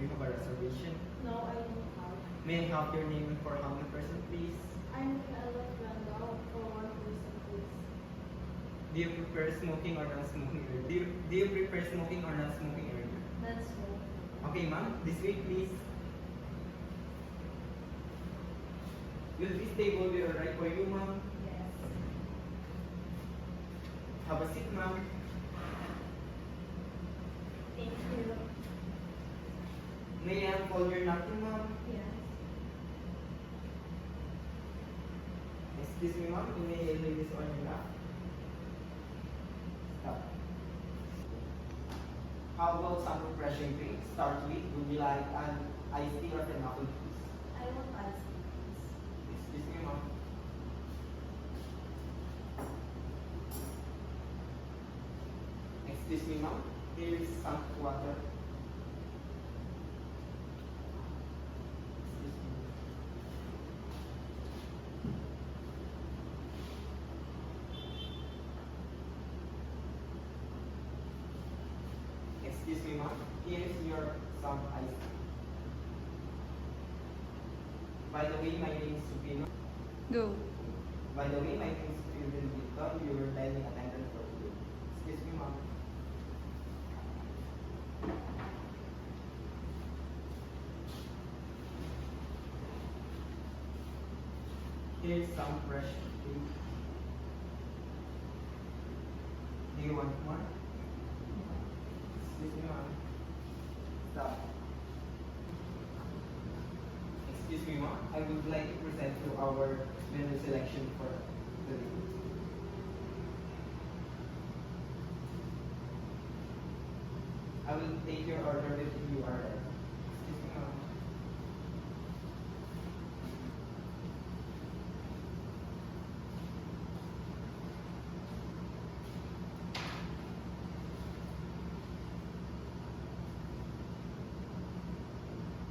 you have a reservation? No, I don't have. May I have your name and for how many person, please? I'm Ella Brando for one person, please. Do you prefer smoking or non-smoking area? Do you prefer smoking or non-smoking area? That's all. Okay, ma'am. This way, please. Will this table be alright for you, ma'am? Yes. Have a seat, ma'am. Thank you. May I call your napkin, ma'am? Yes. Excuse me, ma'am. You may lay this on your lap. Stop. How about some refreshing drinks? Start with, would you like an iced tea or an apple juice? I want ice cream, please. Excuse me, ma'am. Excuse me, ma'am. Here is some water. Excuse me. Excuse me, ma'am. Here is your some ice cream. By the way, my name is Supino. Go. By the way, my name is Steven Victor. You were dining attendant for today. Excuse me, ma'am. Here's some fresh fruit. Do you want more? Excuse me, ma'am. Stop. Excuse me, ma'am. I would like to present you our menu selection for today. I will take your order if you are ready. Excuse me, ma'am.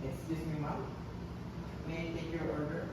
Excuse me, ma'am. May I take your order?